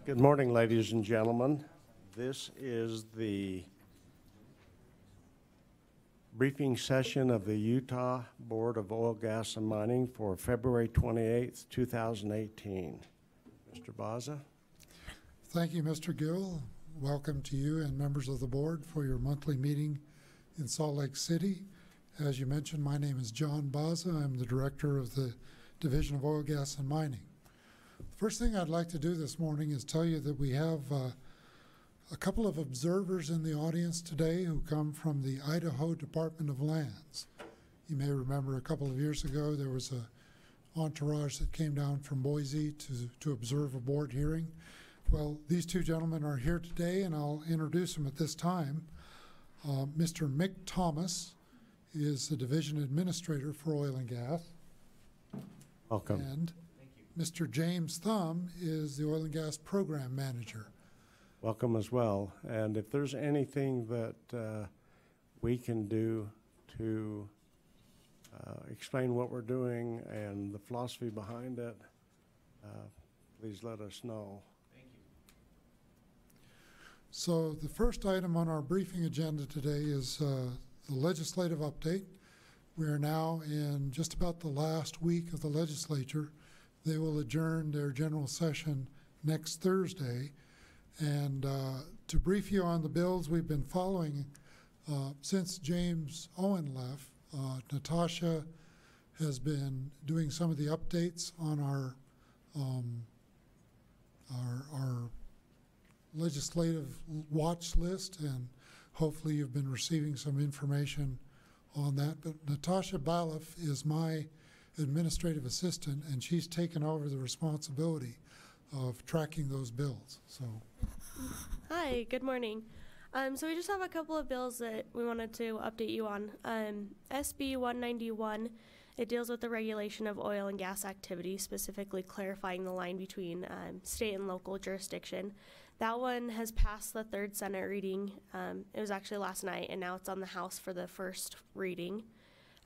Good morning, ladies and gentlemen. This is the briefing session of the Utah Board of Oil, Gas, and Mining for February 28th, 2018. Mr. Baza. Thank you, Mr. Gill. Welcome to you and members of the board for your monthly meeting in Salt Lake City. As you mentioned, my name is John Baza. I'm the director of the Division of Oil, Gas, and Mining. The first thing I'd like to do this morning is tell you that we have a couple of observers in the audience today who come from the Idaho Department of Lands. You may remember a couple of years ago there was an entourage that came down from Boise to observe a board hearing. Well, these two gentlemen are here today, and I'll introduce them at this time. Mr. Mick Thomas is the Division Administrator for Oil and Gas. Welcome. And Mr. James Thumb is the Oil and Gas Program Manager. Welcome as well. And if there's anything that we can do to explain what we're doing and the philosophy behind it, please let us know. Thank you. So the first item on our briefing agenda today is the legislative update. We are now in just about the last week of the legislature. They will adjourn their general session next Thursday. And to brief you on the bills we've been following since James Owen left, Natasha has been doing some of the updates on our legislative watch list, and hopefully you've been receiving some information on that. But Natasha Baloff is my administrative assistant, and she's taken over the responsibility of tracking those bills. So, hi, good morning. So we just have a couple of bills that we wanted to update you on. SB 191, it deals with the regulation of oil and gas activity, specifically clarifying the line between state and local jurisdiction. That one has passed the third Senate reading. It was actually last night, and now it's on the House for the first reading.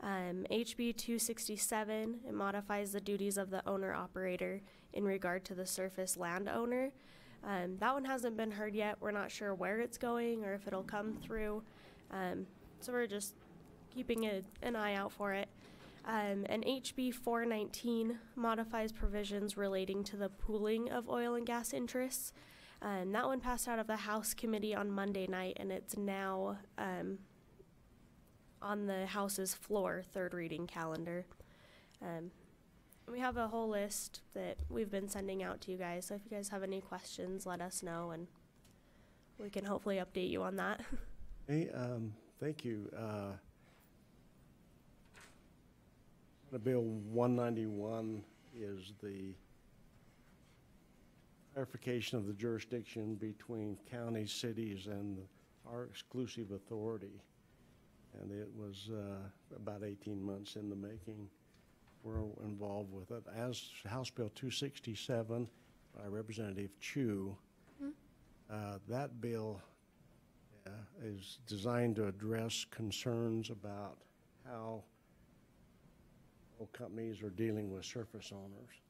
HB 267, it modifies the duties of the owner-operator in regard to the surface landowner. That one hasn't been heard yet. We're not sure where it's going or if it'll come through. So we're just keeping an eye out for it. And HB 419 modifies provisions relating to the pooling of oil and gas interests. That one passed out of the House committee on Monday night, and it's now on the House's floor, third reading calendar. We have a whole list that we've been sending out to you guys, so if you guys have any questions, let us know, and we can hopefully update you on that. Hey, thank you. The Bill 191 is the clarification of the jurisdiction between counties, cities, and our exclusive authority. And it was about 18 months in the making. We're involved with it. As House Bill 267 by Representative Chu, that bill is designed to address concerns about how oil companies are dealing with surface owners.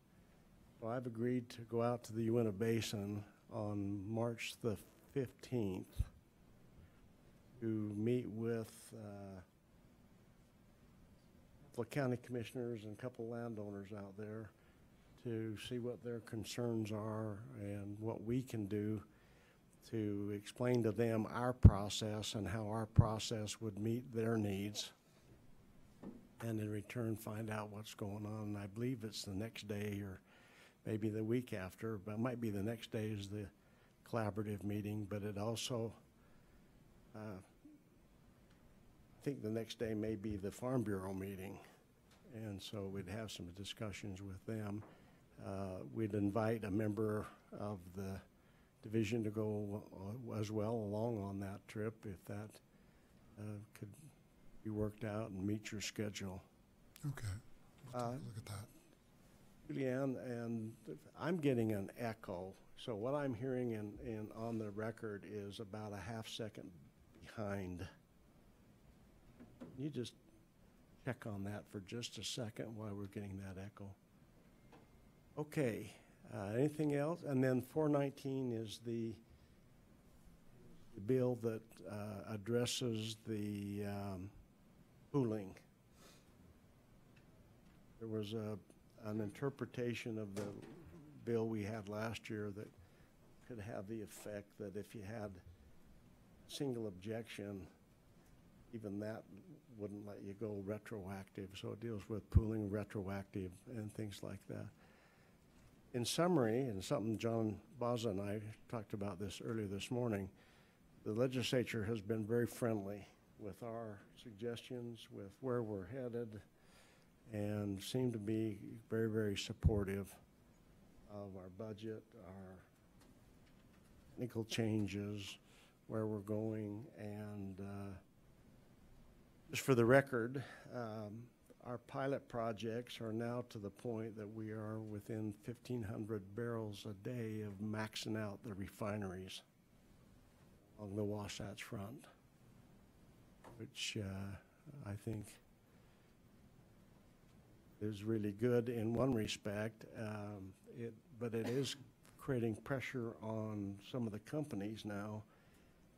So I've agreed to go out to the Uinta Basin on March the 15th to meet with the county commissioners and a couple landowners out there to see what their concerns are and what we can do to explain to them our process and how our process would meet their needs, and in return find out what's going on. And I believe it's the next day or maybe the week after, but it might be the next day is the collaborative meeting, but it also I think the next day may be the Farm Bureau meeting, and so we'd have some discussions with them. We'd invite a member of the division to go as well along on that trip if that could be worked out and meet your schedule. okay, we'll take a look at that. Julianne, and I'm getting an echo, so what I'm hearing in on the record is about a half second behind. Can you just check on that for just a second while we're getting that echo? Okay, Anything else? And then 419 is the bill that addresses the pooling. There was an interpretation of the bill we had last year that could have the effect that if you had single objection, even that wouldn't let you go retroactive. So it deals with pooling, retroactive, and things like that. In summary, and something John Baza and I talked about this earlier this morning, the legislature has been very friendly with our suggestions, with where we're headed, and seem to be very, very supportive of our budget, our technical changes, where we're going, and just for the record, our pilot projects are now to the point that we are within 1,500 barrels a day of maxing out the refineries along the Wasatch Front, which I think is really good in one respect, but it is creating pressure on some of the companies now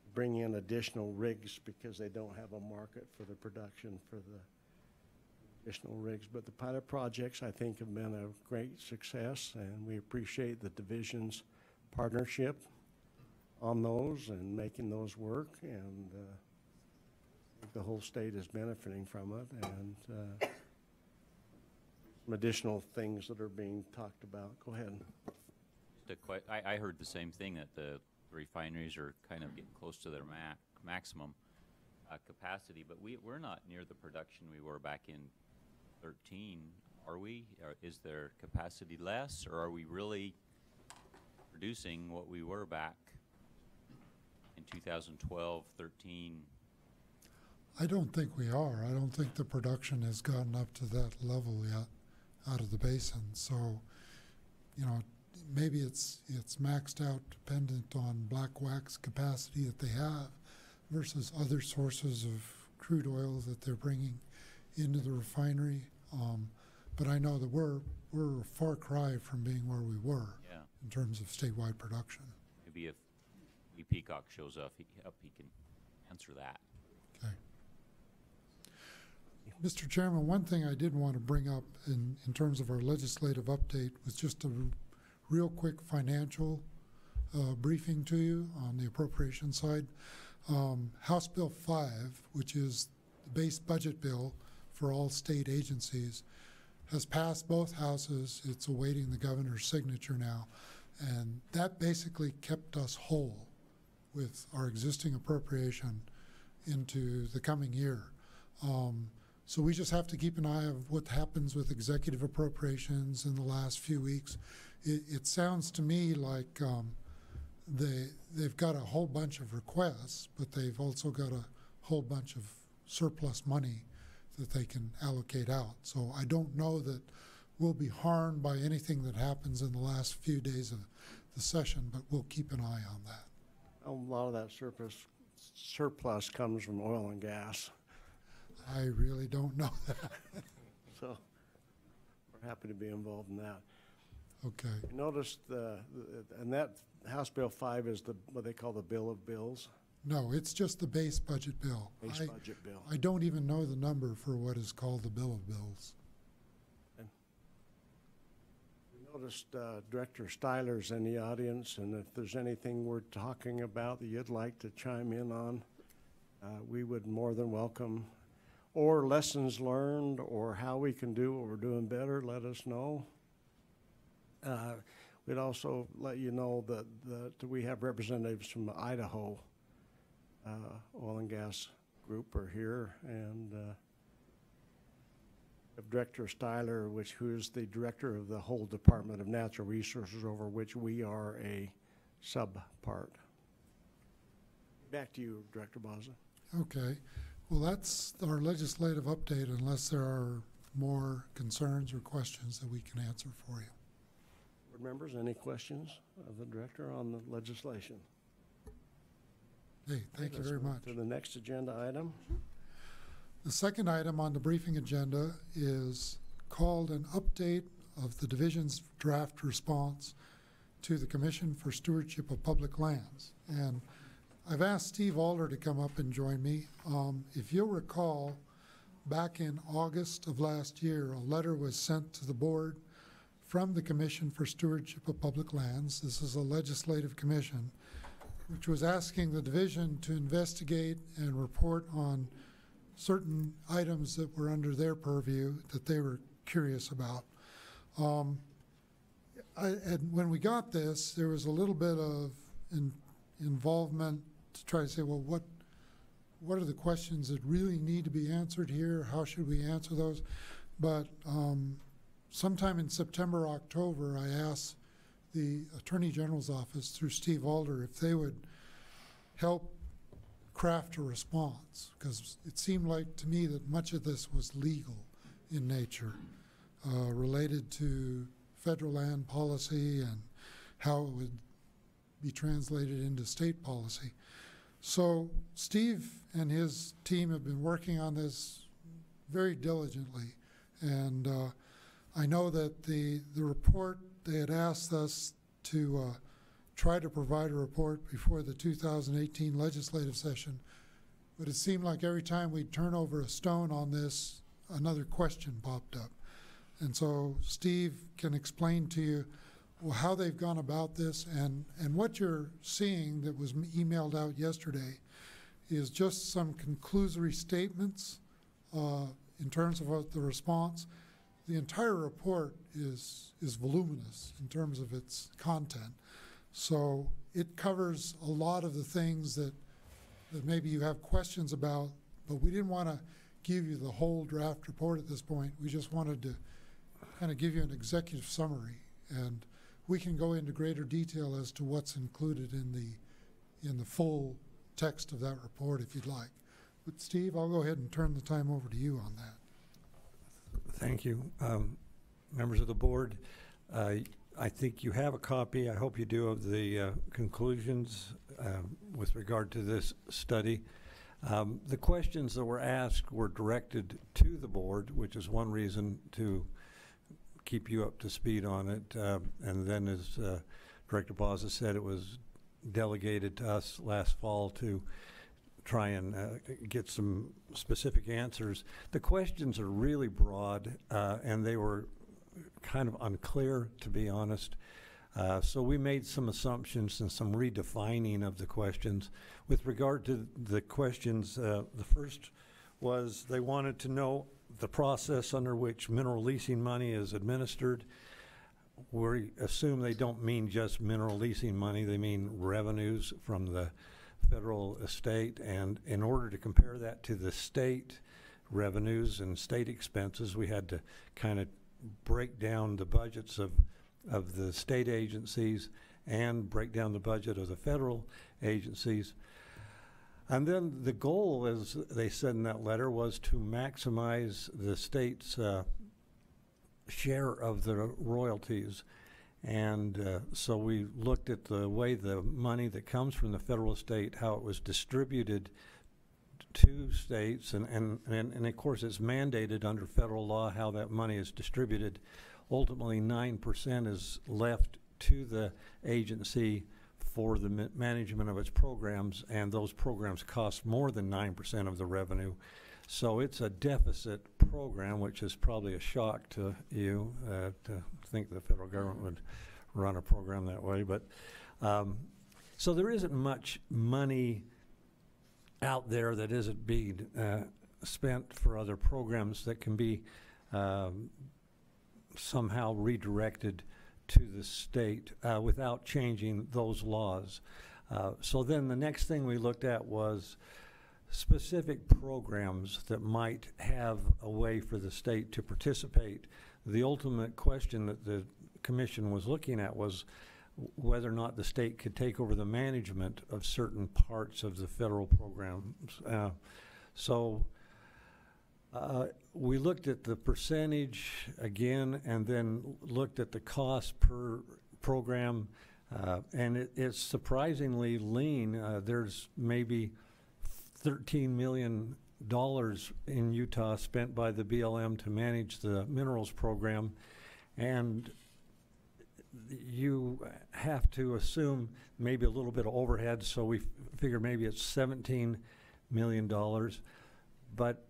to bring in additional rigs because they don't have a market for the production for the additional rigs. But the pilot projects, I think, have been a great success, and we appreciate the division's partnership on those and making those work, and I think the whole state is benefiting from it, and some additional things that are being talked about. Go ahead. I heard the same thing, that the refineries are kind of getting close to their maximum capacity, but we're not near the production we were back in 13, are we? Is there capacity less, or are we really producing what we were back in 2012, 13? I don't think we are. I don't think the production has gotten up to that level yet out of the basin. So, you know, maybe it's maxed out dependent on black wax capacity that they have versus other sources of crude oil that they're bringing into the refinery. But I know that we're a far cry from being where we were in terms of statewide production. Maybe if Lee Peacock shows up, he can answer that. Okay. Mr. Chairman, one thing I did want to bring up in terms of our legislative update was just a real quick financial briefing to you on the appropriation side. House Bill 5, which is the base budget bill for all state agencies, has passed both houses. It's awaiting the governor's signature now. And that basically kept us whole with our existing appropriation into the coming year. So we just have to keep an eye on what happens with executive appropriations in the last few weeks. It sounds to me like they've got a whole bunch of requests, but they've also got a whole bunch of surplus money that they can allocate out. So I don't know that we'll be harmed by anything that happens in the last few days of the session, but we'll keep an eye on that. A lot of that surplus comes from oil and gas. I really don't know that. So we're happy to be involved in that. Okay. You noticed and that House Bill 5 is what they call the Bill of Bills. No, it's just the base budget bill. Base budget bill. I don't even know the number for what is called the Bill of Bills. And we noticed Director Styler's in the audience, and if there's anything we're talking about that you'd like to chime in on, we would more than welcome. Or lessons learned, or how we can do what we're doing better, let us know. We'd also let you know that we have representatives from the Idaho oil and gas group are here, and Director Styler, who is the director of the whole Department of Natural Resources, over which we are a sub-part. Back to you, Director Baza. Okay. Well, that's our legislative update, unless there are more concerns or questions that we can answer for you. Board members, any questions of the director on the legislation? Hey, thank you very much. To the next agenda item. The second item on the briefing agenda is called an update of the division's draft response to the Commission for Stewardship of Public Lands. And I've asked Steve Alder to come up and join me. If you'll recall, back in August of last year, a letter was sent to the board from the Commission for Stewardship of Public Lands. This is a legislative commission, which was asking the division to investigate and report on certain items that were under their purview that they were curious about. And when we got this, there was a little bit of involvement to try to say, well, what are the questions that really need to be answered here? How should we answer those? But sometime in September, October, I asked the Attorney General's office through Steve Alder if they would help craft a response, because it seemed like to me that much of this was legal in nature, related to federal land policy and how it would be translated into state policy. So Steve and his team have been working on this very diligently, and I know that the report, they had asked us to try to provide a report before the 2018 legislative session, but it seemed like every time we'd turn over a stone on this, another question popped up. And so Steve can explain to you how they've gone about this, and what you're seeing that was emailed out yesterday is just some conclusory statements in terms of what the response. The entire report is voluminous in terms of its content. So it covers a lot of the things that maybe you have questions about, but we didn't want to give you the whole draft report at this point. We just wanted to kind of give you an executive summary, and we can go into greater detail as to what's included in the full text of that report if you'd like. But Steve, I'll go ahead and turn the time over to you on that. Thank you. Members of the board, I think you have a copy, I hope you do, of the conclusions with regard to this study. The questions that were asked were directed to the board, which is one reason to keep you up to speed on it. And then, as Director Bozza said, it was delegated to us last fall to try and get some specific answers. The questions are really broad, and they were kind of unclear, to be honest. So we made some assumptions and some redefining of the questions. With regard to the questions, the first was they wanted to know the process under which mineral leasing money is administered. We assume they don't mean just mineral leasing money, they mean revenues from the federal estate, and in order to compare that to the state revenues and state expenses, we had to kind of break down the budgets of the state agencies and break down the budget of the federal agencies. And then the goal, as they said in that letter, was to maximize the state's share of the royalties. And so we looked at the way the money that comes from the federal estate, how it was distributed to states, and of course it's mandated under federal law how that money is distributed. Ultimately 9% is left to the agency for the management of its programs, and those programs cost more than 9% of the revenue. So it's a deficit program, which is probably a shock to you to think the federal government would run a program that way. But so there isn't much money out there that isn't being spent for other programs that can be somehow redirected to the state without changing those laws. So then the next thing we looked at was specific programs that might have a way for the state to participate. The ultimate question that the commission was looking at was whether or not the state could take over the management of certain parts of the federal programs. We looked at the percentage again, and then looked at the cost per program, and it's surprisingly lean. There's maybe $13 million in Utah spent by the BLM to manage the minerals program, and you have to assume maybe a little bit of overhead, so we figure maybe it's $17 million. But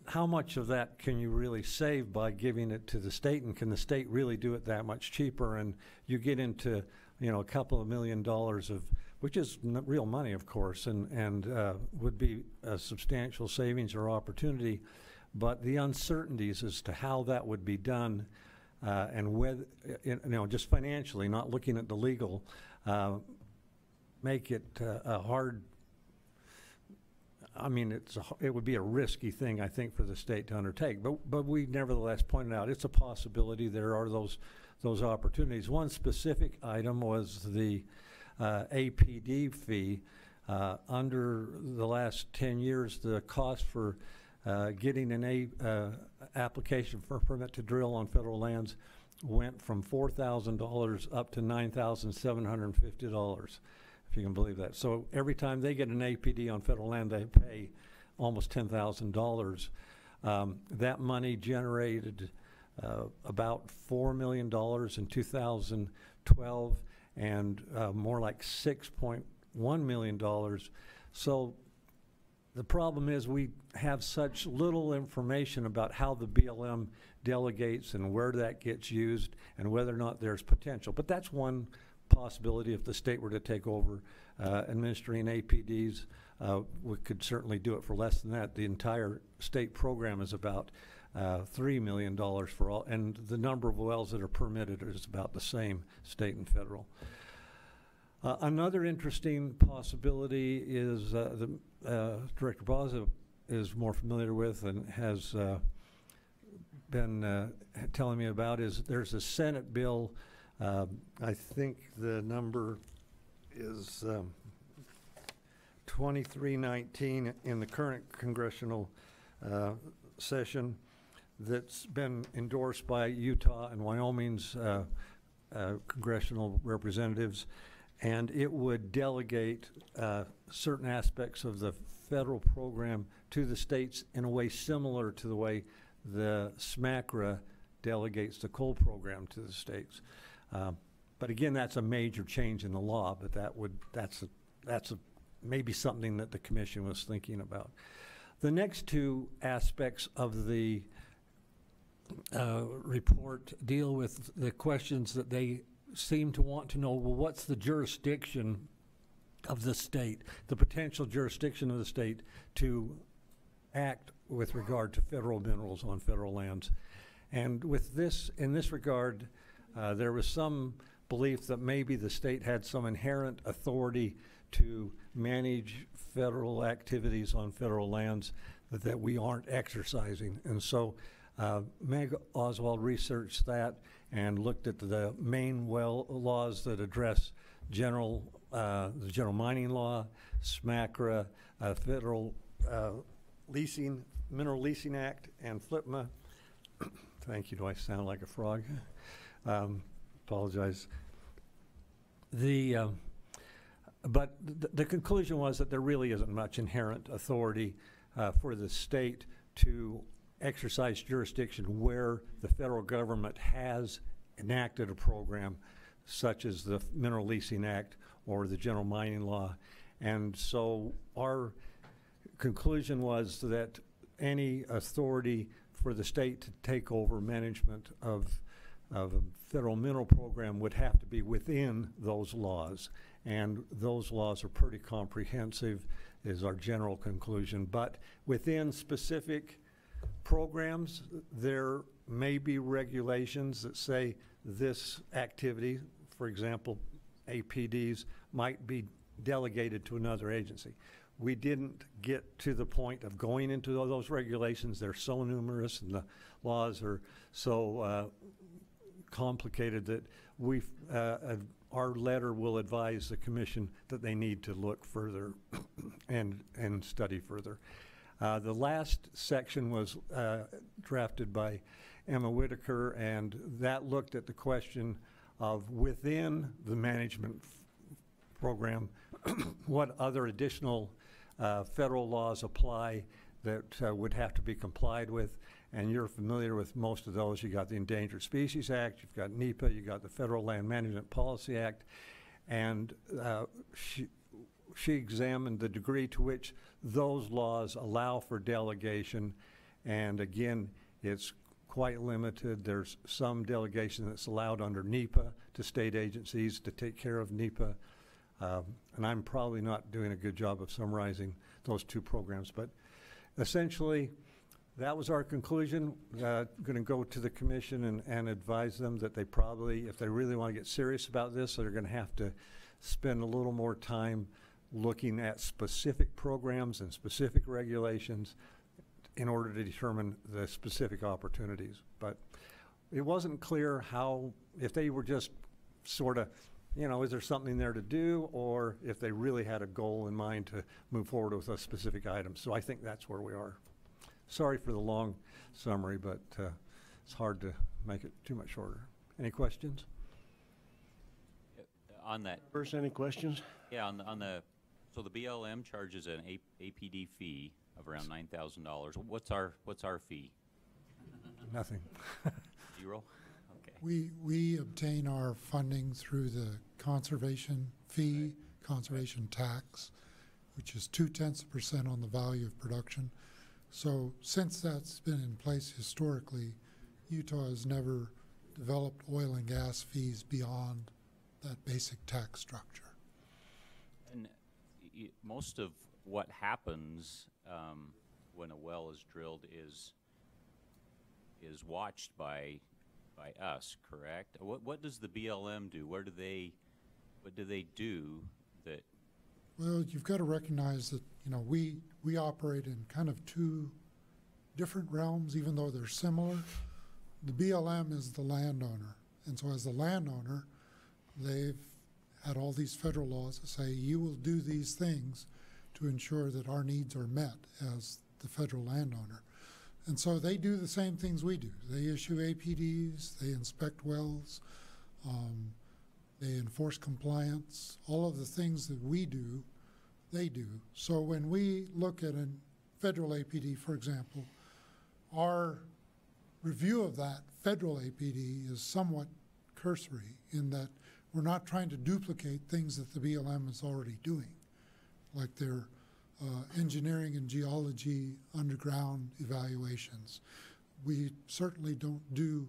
how much of that can you really save by giving it to the state, and can the state really do it that much cheaper? And you get into, you know, a couple of $1 million of, which is real money, of course, and would be a substantial savings or opportunity. But the uncertainties as to how that would be done, and whether, you know, just financially, not looking at the legal, make it a hard. I mean, it would be a risky thing, I think, for the state to undertake. But we nevertheless pointed out it's a possibility. There are those opportunities. One specific item was the APD fee. Under the last 10 years, the cost for getting an application for a permit to drill on federal lands went from $4,000 up to $9,750, if you can believe that. So every time they get an APD on federal land, they pay almost $10,000. That money generated about $4 million in 2012 and more like $6.1 million. So the problem is we have such little information about how the BLM delegates and where that gets used and whether or not there's potential. But that's one possibility. If the state were to take over administering APDs, we could certainly do it for less than that. The entire state program is about $3 million for all, and the number of wells that are permitted is about the same, state and federal. Another interesting possibility is Director Baza is more familiar with and has been telling me about, is there's a Senate bill, I think the number is 2319 in the current congressional session, that's been endorsed by Utah and Wyoming's congressional representatives, and it would delegate certain aspects of the federal program to the states in a way similar to the way the SMACRA delegates the coal program to the states. But again, that's a major change in the law, but that's maybe something that the commission was thinking about. The next two aspects of the report deal with the questions that they seem to want to know. Well, what's the jurisdiction of the state, the potential jurisdiction of the state to act with regard to federal minerals on federal lands? And with this, in this regard, there was some belief that maybe the state had some inherent authority to manage federal activities on federal lands that we aren't exercising. And so Meg Oswald researched that and looked at the main well laws that address the general mining law, SMACRA, Federal Mineral Leasing Act, and FLPMA. Thank you. Do I sound like a frog? Apologize. But the conclusion was that there really isn't much inherent authority for the state to exercise jurisdiction where the federal government has enacted a program such as the Mineral Leasing Act or the General Mining Law. And so our conclusion was that any authority for the state to take over management of a federal mineral program would have to be within those laws. And those laws are pretty comprehensive, is our general conclusion. But within specific programs, there may be regulations that say this activity, for example, APDs, might be delegated to another agency. We didn't get to the point of going into those regulations. They're so numerous and the laws are so complicated that our letter will advise the commission that they need to look further and study further. The last section was drafted by Emma Whitaker, and that looked at the question of within the management program, what other additional federal laws apply that would have to be complied with. and you're familiar with most of those. You got the Endangered Species Act, you've got NEPA, you got the Federal Land Management Policy Act, and she examined the degree to which those laws allow for delegation, and again, it's quite limited. There's some delegation that's allowed under NEPA to state agencies to take care of NEPA, and I'm probably not doing a good job of summarizing those two programs, but essentially, that was our conclusion. Going to go to the commission and advise them that they probably, if they really want to get serious about this, they're going to have to spend a little more time looking at specific programs and specific regulations in order to determine the specific opportunities. But it wasn't clear how, if they were just sort of, you know, is there something there to do, or if they really had a goal in mind to move forward with a specific item. So I think that's where we are. Sorry for the long summary, but it's hard to make it too much shorter. Any questions? On that, First, any questions? yeah, on the, so the BLM charges an APD fee of around $9,000. What's our fee? Nothing. 0? Okay. We obtain our funding through the conservation fee, conservation tax, which is 0.2% on the value of production. So since that's been in place historically, Utah has never developed oil and gas fees beyond that basic tax structure. And most of what happens when a well is drilled is watched by us, correct? What does the BLM do? What do they do that? Well, you've got to recognize that, you know, we operate in kind of two different realms, even though they're similar. The BLM is the landowner, and so as the landowner, they've had all these federal laws that say you will do these things to ensure that our needs are met as the federal landowner. And so they do the same things we do. They issue APDs, they inspect wells, they enforce compliance. All of the things that we do, they do. So when we look at a federal APD, for example, our review of that federal APD is somewhat cursory in that we're not trying to duplicate things that the BLM is already doing, like their engineering and geology underground evaluations. We certainly don't do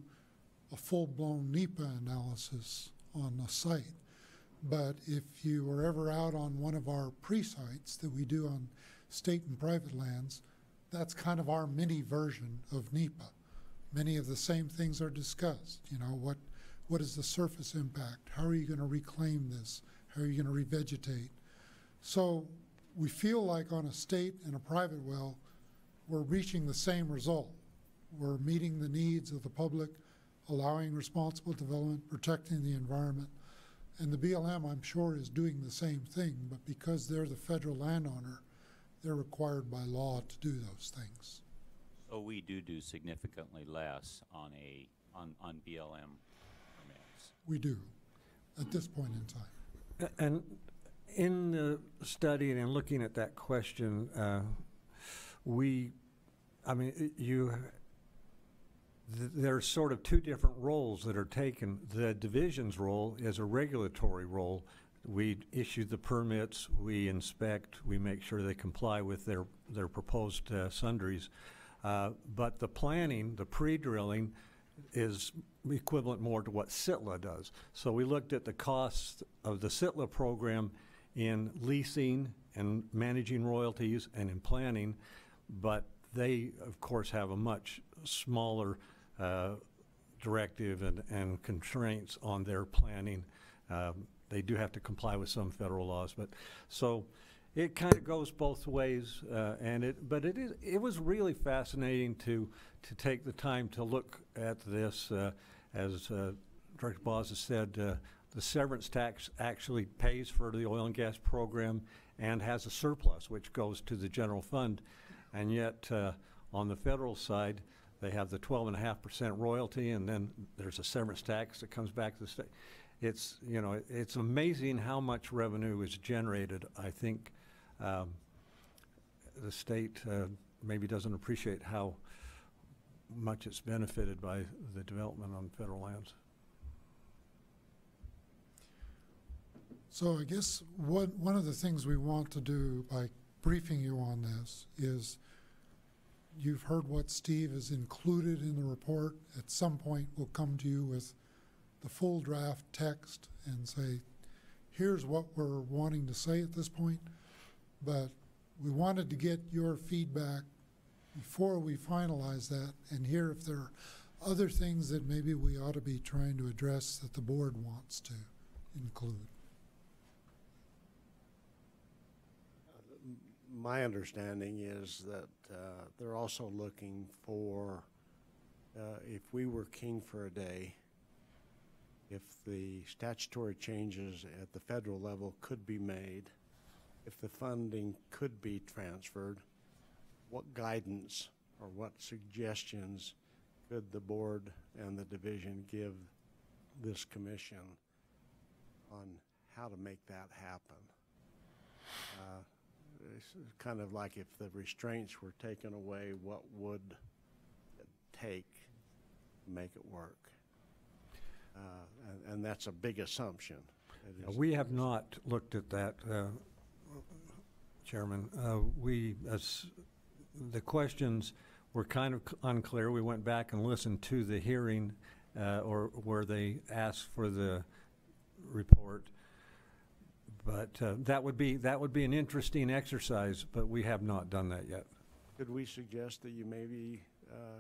a full-blown NEPA analysis on the site, but if you were ever out on one of our pre-sites that we do on state and private lands, that's kind of our mini version of NEPA. Many of the same things are discussed. You know, what is the surface impact? How are you going to reclaim this? How are you going to revegetate? So we feel like on a state and a private well, we're reaching the same result. We're meeting the needs of the public, allowing responsible development, protecting the environment. And the BLM, I'm sure, is doing the same thing, but because they're the federal landowner, they're required by law to do those things. So we do significantly less on BLM permits. We do, at this point in time. And in the study and in looking at that question, there's sort of two different roles that are taken. The division's role is a regulatory role. We issue the permits, we inspect, we make sure they comply with their proposed sundries. But the planning, the pre-drilling, is equivalent more to what SITLA does. So we looked at the costs of the SITLA program in leasing and managing royalties and in planning, but they, of course, have a much smaller directive and constraints on their planning. They do have to comply with some federal laws, but so it kind of goes both ways. But it was really fascinating to take the time to look at this. As Director Bozza said, the severance tax actually pays for the oil and gas program and has a surplus, which goes to the general fund. And yet, on the federal side, they have the 12.5% royalty, and then there's a severance tax that comes back to the state. It's, you know, it's amazing how much revenue is generated. I think the state maybe doesn't appreciate how much it's benefited by the development on federal lands. So I guess one of the things we want to do by briefing you on this is, you've heard what Steve has included in the report. At some point, we'll come to you with the full draft text and say, here's what we're wanting to say at this point. But we wanted to get your feedback before we finalize that and hear if there are other things that maybe we ought to be trying to address that the board wants to include. My understanding is that they're also looking for, if we were king for a day, if the statutory changes at the federal level could be made, if the funding could be transferred, what guidance or what suggestions could the board and the division give this commission on how to make that happen? It's kind of like if the restraints were taken away, what would it take to make it work? And that's a big assumption. It is- We have not looked at that, Chairman. The questions were kind of unclear. We went back and listened to the hearing or where they asked for the report. But that would be an interesting exercise, but we have not done that yet. Could we suggest that you maybe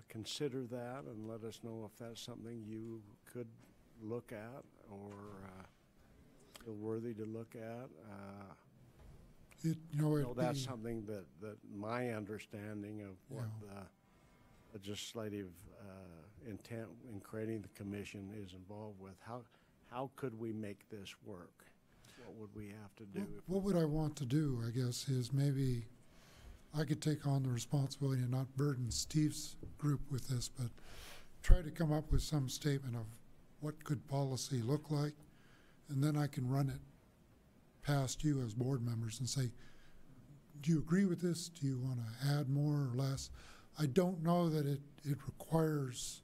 consider that and let us know if that's something you could look at or feel worthy to look at? That's something that my understanding of what the legislative intent in creating the commission is involved with. How could we make this work? What would we have to do? What would I want to do, I guess, is maybe I could take on the responsibility and not burden Steve's group with this, but try to come up with some statement of what could policy look like, and then I can run it past you as board members and say, do you agree with this? Do you want to add more or less? I don't know that it requires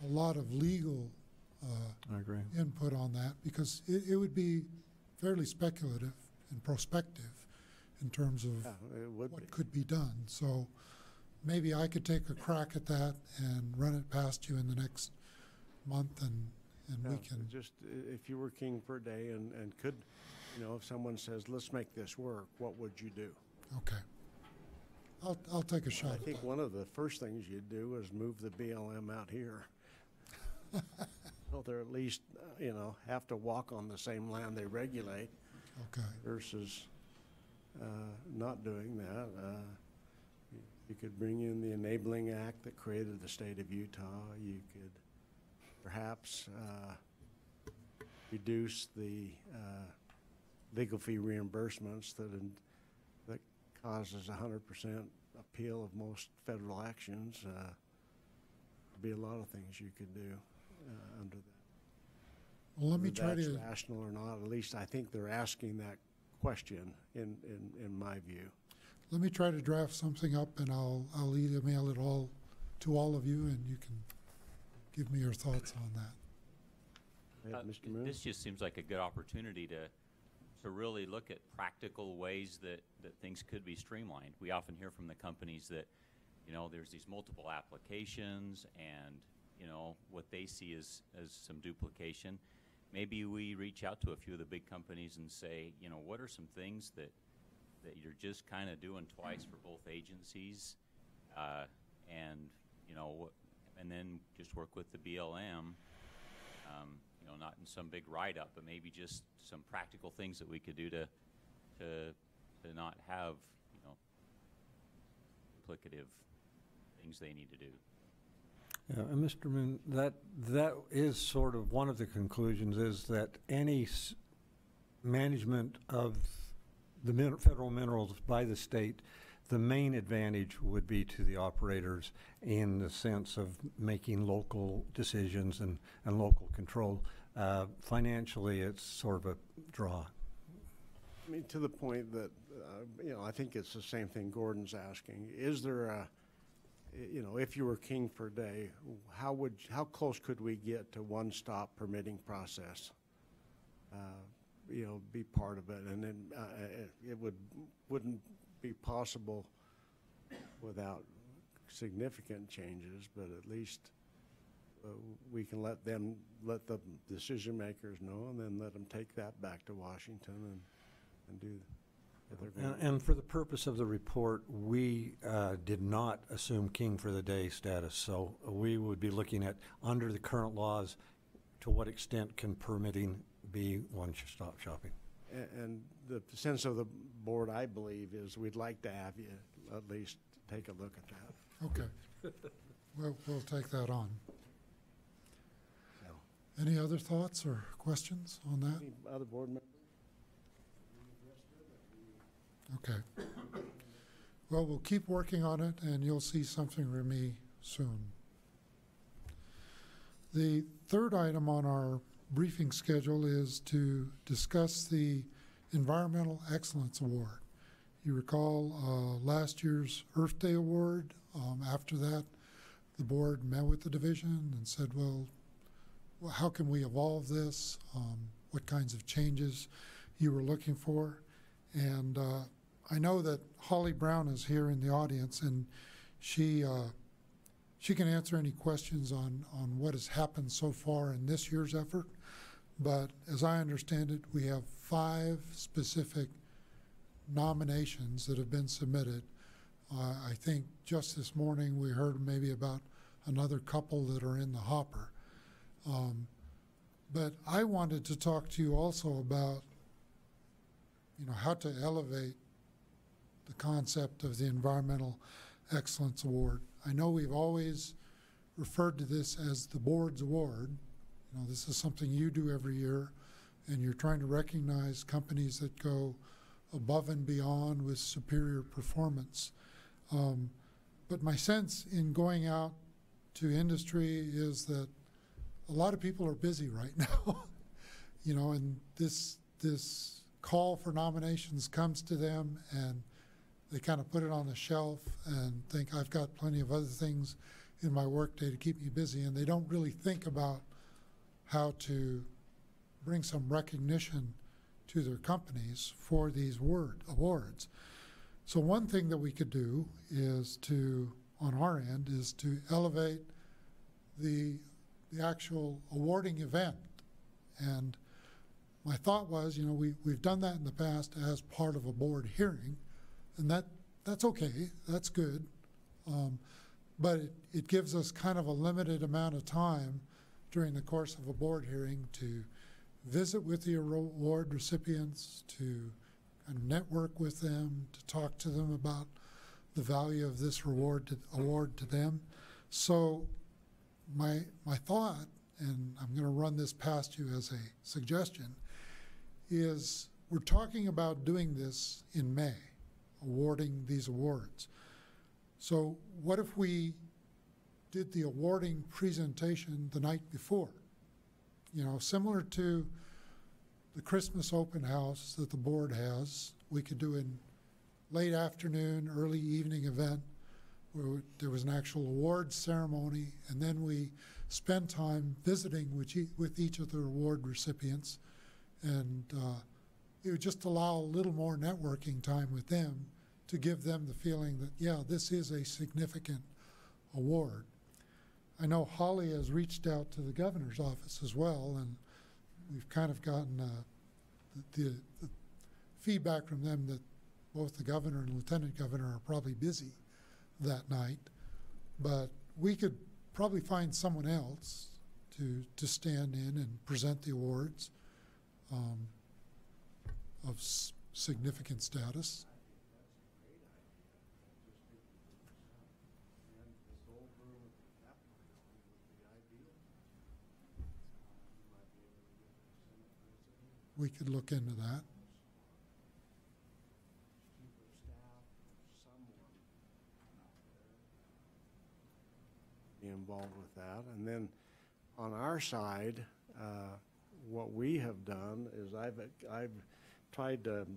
a lot of legal I agree. input on that, because it would be fairly speculative and prospective in terms of It would what be. could be done. So maybe I could take a crack at that and run it past you in the next month, and we can. Just if you were king for a day and could, if someone says, let's make this work, what would you do? Okay. I'll take a shot I at think that. one of the first things you'd do is move the BLM out here. Well, they're at least, have to walk on the same land they regulate Okay. versus not doing that. You could bring in the Enabling Act that created the state of Utah. You could perhaps reduce the legal fee reimbursements that causes 100% appeal of most federal actions. There'd be a lot of things you could do under that. Well, let me Whether try that's to. rational or not, at least I think they're asking that question in my view. Let me try to draft something up, and I'll email it all to all of you, and you can give me your thoughts on that. Mr. Moon? This just seems like a good opportunity to really look at practical ways that things could be streamlined. We often hear from the companies that, there's these multiple applications and, what they see as some duplication. Maybe we reach out to a few of the big companies and say, what are some things that you're just kind of doing twice for both agencies, and then just work with the BLM, not in some big write-up, but maybe just some practical things that we could do to not have duplicative things they need to do. Yeah, and Mr. Moon, that is sort of one of the conclusions, is that any management of the federal minerals by the state, the main advantage would be to the operators in the sense of making local decisions and local control. Financially, it's sort of a draw. I mean, to the point that, I think it's the same thing Gordon's asking. Is there you know, if you were king for a day, how close could we get to one-stop permitting process? You know, be part of it, and then it wouldn't be possible without significant changes, but at least we can let the decision makers know, and then let them take that back to Washington and do what they're going to do. And for the purpose of the report, we did not assume king for the day status, so we would be looking at, under the current laws, to what extent can permitting be one-stop shopping? And the sense of the board, I believe, is we'd like to have you at least take a look at that. Okay. We'll take that on. So, Any other thoughts or questions on that? any other board members? Okay. Well, we'll keep working on it, and you'll see something from me soon. The third item on our briefing schedule is to discuss the Environmental Excellence Award. You recall last year's Earth Day Award. After that, the board met with the division and said, well, how can we evolve this? What kinds of changes you were looking for? And I know that Holly Brown is here in the audience, and she can answer any questions on what has happened so far in this year's effort. But as I understand it, we have 5 specific nominations that have been submitted. I think just this morning we heard maybe about another couple that are in the hopper. But I wanted to talk to you also about, you know, how to elevate the concept of the Environmental Excellence Award. I know we've always referred to this as the board's award. You know, this is something you do every year, and you're trying to recognize companies that go above and beyond with superior performance. But my sense in going out to industry is that a lot of people are busy right now. You know, and this call for nominations comes to them, and they kind of put it on the shelf and think, I've got plenty of other things in my workday to keep me busy, and they don't really think about how to bring some recognition to their companies for these awards. So one thing that we could do is to, on our end, is to elevate the actual awarding event. And my thought was, you know, we've done that in the past as part of a board hearing, and that's okay, that's good. But it gives us kind of a limited amount of time during the course of a board hearing to visit with the award recipients, to kind of network with them, to talk to them about the value of this award to them. So my thought, and I'm going to run this past you as a suggestion, is we're talking about doing this in May, awarding these awards. So what if we did the awarding presentation the night before? You know, similar to the Christmas open house that the board has, we could do in late afternoon, early evening event where there was an actual awards ceremony, and then we spend time visiting with each of the award recipients, and it would just allow a little more networking time with them to give them the feeling that, yeah, this is a significant award. I know Holly has reached out to the governor's office as well, and we've kind of gotten the feedback from them that both the governor and lieutenant governor are probably busy that night. But we could probably find someone else to stand in and present the awards of significant status. We could look into that. Be involved with that. And then on our side, what we have done is I've tried to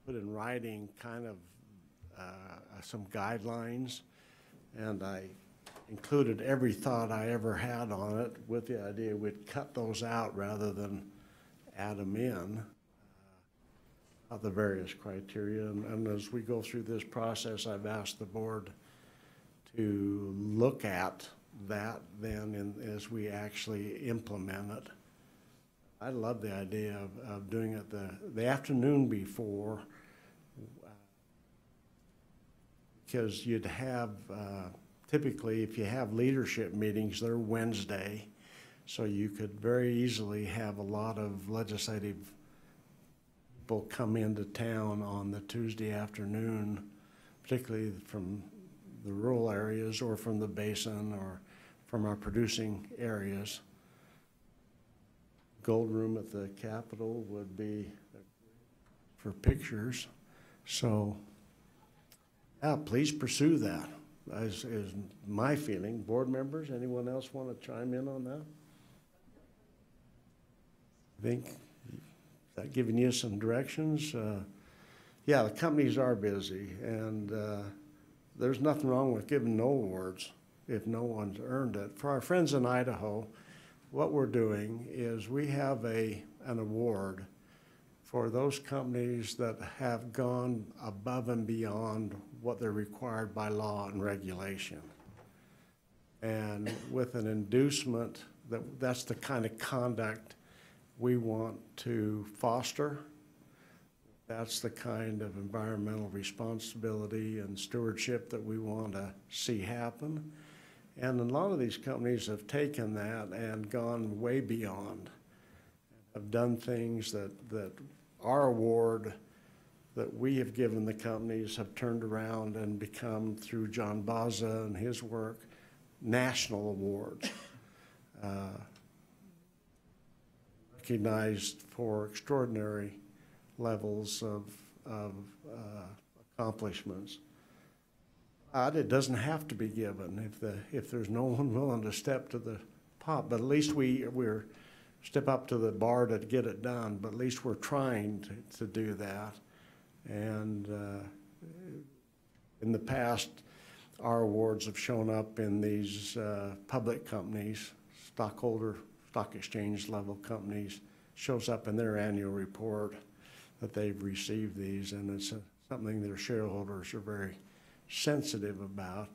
put in writing kind of some guidelines And I included every thought I ever had on it with the idea we'd cut those out rather than add them in, of the various criteria. And as we go through this process, I've asked the board to look at that then as we actually implement it. I love the idea of doing it the afternoon before, because you'd have, typically if you have leadership meetings, they're Wednesday, so you could very easily have a lot of legislative people come into town on the Tuesday afternoon, particularly from the rural areas or from the basin or from our producing areas. Gold Room at the Capitol would be for pictures. So, yeah, please pursue that, is my feeling. Board members, anyone else want to chime in on that? I think that giving you some directions. Yeah, the companies are busy, and there's nothing wrong with giving no awards if no one's earned it. For our friends in Idaho, what we're doing is we have an award for those companies that have gone above and beyond what they're required by law and regulation. And with an inducement, that's the kind of conduct we want to foster. That's the kind of environmental responsibility and stewardship that we want to see happen. And a lot of these companies have taken that and gone way beyond, have done things that our award that we have given the companies have turned around and become, through John Baza and his work, national awards, recognized for extraordinary levels of accomplishments. It doesn't have to be given if there's no one willing to step to the pot, but at least we're step up to the bar to get it done, but at least we're trying to do that. And in the past, our awards have shown up in these public companies, stock exchange level companies, shows up in their annual report that they've received these, and it's something their shareholders are very sensitive about.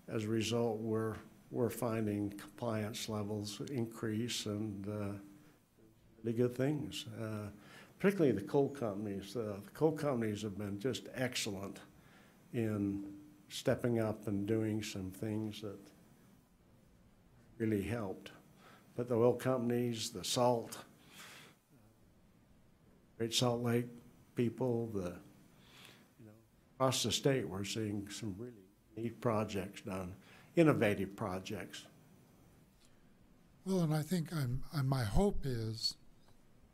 As a result, we're finding compliance levels increase, and really good things. Particularly the coal companies. The coal companies have been just excellent in stepping up and doing some things that really helped. But the oil companies, the salt, Great Salt Lake people, across the state, we're seeing some really neat projects done, innovative projects. Well, and I think my hope is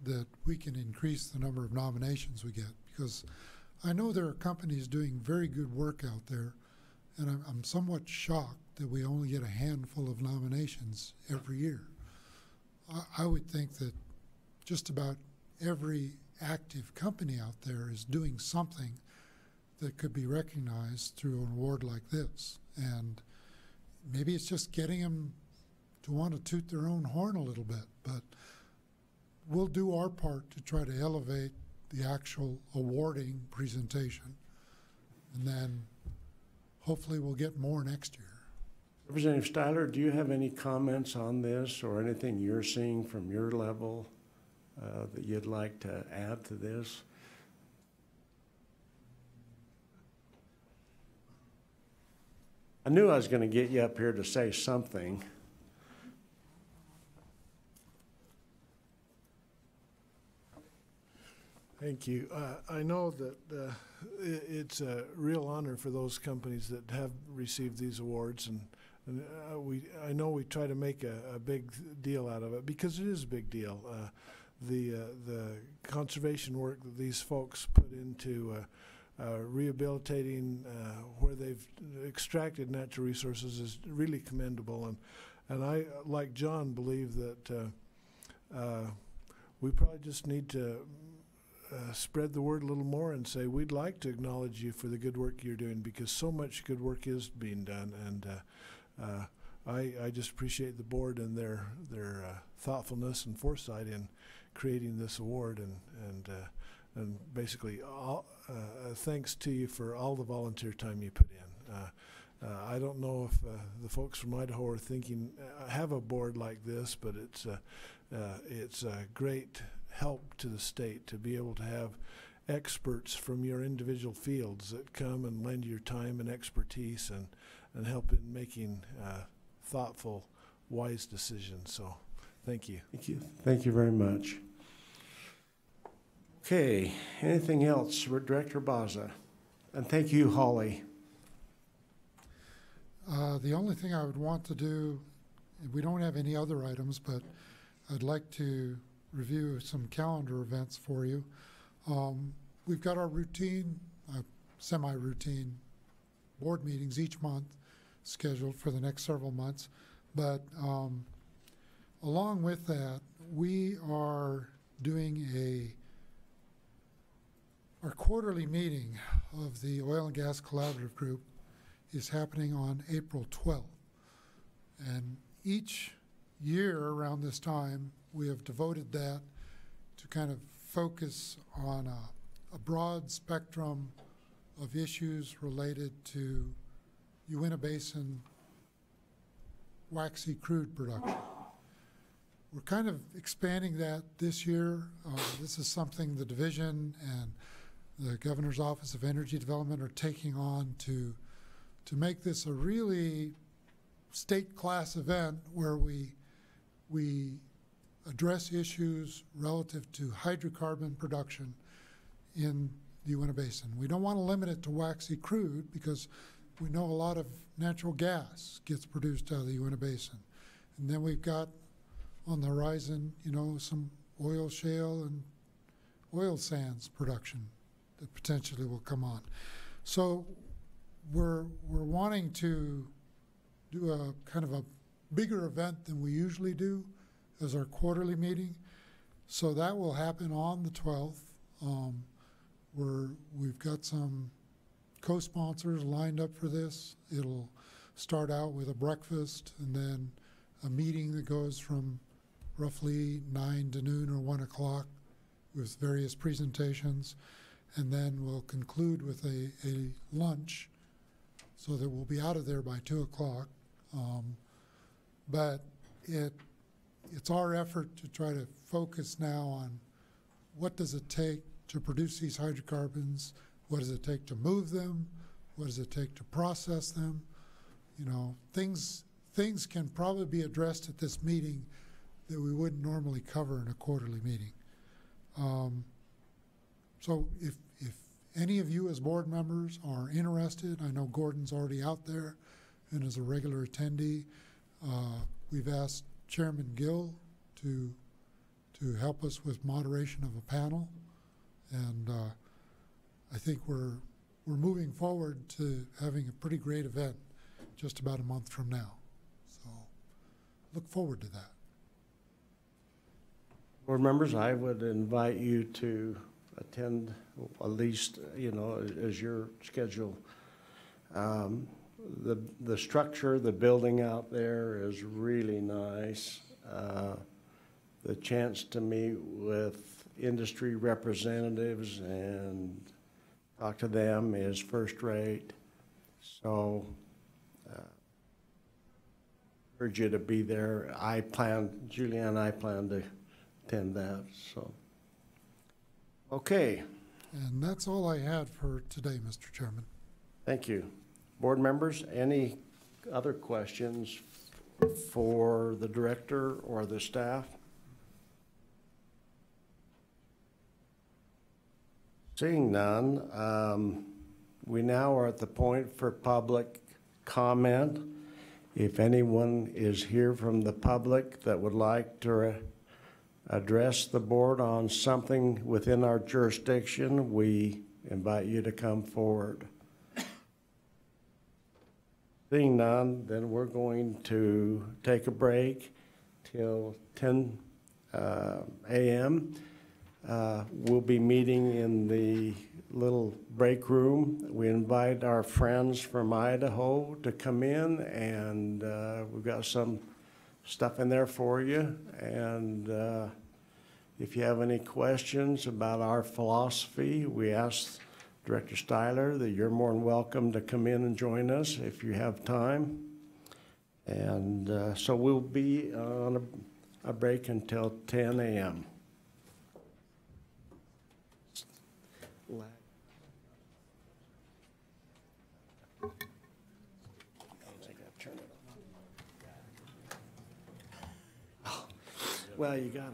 that we can increase the number of nominations we get, because I know there are companies doing very good work out there, and I'm somewhat shocked that we only get a handful of nominations every year. I would think that just about every active company out there is doing something that could be recognized through an award like this. And maybe it's just getting them to want to toot their own horn a little bit, but we'll do our part to try to elevate the actual awarding presentation, and then hopefully we'll get more next year. Representative Styler, do you have any comments on this or anything you're seeing from your level that you'd like to add to this? I knew I was going to get you up here to say something. Thank you. I know that it's a real honor for those companies that have received these awards, and I know we try to make a big deal out of it, because it is a big deal. The conservation work that these folks put into rehabilitating where they've extracted natural resources is really commendable, and I, like John, believe that we probably just need to spread the word a little more and say, we'd like to acknowledge you for the good work you're doing, because so much good work is being done. And I just appreciate the board and their thoughtfulness and foresight in creating this award, and basically thanks to you for all the volunteer time you put in. I don't know if the folks from Idaho are thinking have a board like this, but it's a great help to the state to be able to have experts from your individual fields that come and lend your time and expertise and help in making thoughtful, wise decisions. So thank you. Thank you. Thank you very much. Okay, anything else for Director Baza? And thank you, Holly. The only thing I would want to do, we don't have any other items, but I'd like to review some calendar events for you. We've got our routine, semi-routine board meetings each month scheduled for the next several months. But along with that, we are doing our quarterly meeting of the Oil and Gas Collaborative Group is happening on April 12th. And each year around this time, we have devoted that to kind of focus on a broad spectrum of issues related to Uinta Basin waxy crude production. We're kind of expanding that this year. This is something the division and the Governor's Office of Energy Development are taking on to make this a really state class event where we address issues relative to hydrocarbon production in the Uinta Basin. We don't want to limit it to waxy crude because we know a lot of natural gas gets produced out of the Uinta Basin. And then we've got on the horizon, some oil shale and oil sands production that potentially will come on. So we're wanting to do a kind of a bigger event than we usually do as our quarterly meeting. So that will happen on the 12th. We've got some co-sponsors lined up for this. It'll start out with a breakfast and then a meeting that goes from roughly 9 to noon or 1 o'clock with various presentations. And then we'll conclude with a lunch so that we'll be out of there by 2 o'clock. But it's our effort to try to focus now on what does it take to produce these hydrocarbons, what does it take to move them, what does it take to process them. Things can probably be addressed at this meeting that we wouldn't normally cover in a quarterly meeting. So if any of you as board members are interested, I know Gordon's already out there and is a regular attendee. We've asked Chairman Gill to help us with moderation of a panel, and I think we're moving forward to having a pretty great event just about a month from now. So look forward to that. Board members, I would invite you to attend at least, as your schedule. The structure, the building out there is really nice. The chance to meet with industry representatives and talk to them is first rate. So urge you to be there. Julianne and I plan to attend that, so. Okay. And that's all I had for today, Mr. Chairman. Thank you. Board members, any other questions for the director or the staff? Seeing none, we now are at the point for public comment. If anyone is here from the public that would like to address the board on something within our jurisdiction, we invite you to come forward. Seeing none, then we're going to take a break till 10 a.m. We'll be meeting in the little break room. We invite our friends from Idaho to come in, and we've got some stuff in there for you. And if you have any questions about our philosophy, we ask Director Styler that you're more than welcome to come in and join us if you have time. And so we'll be on a break until 10 a.m. Well, you got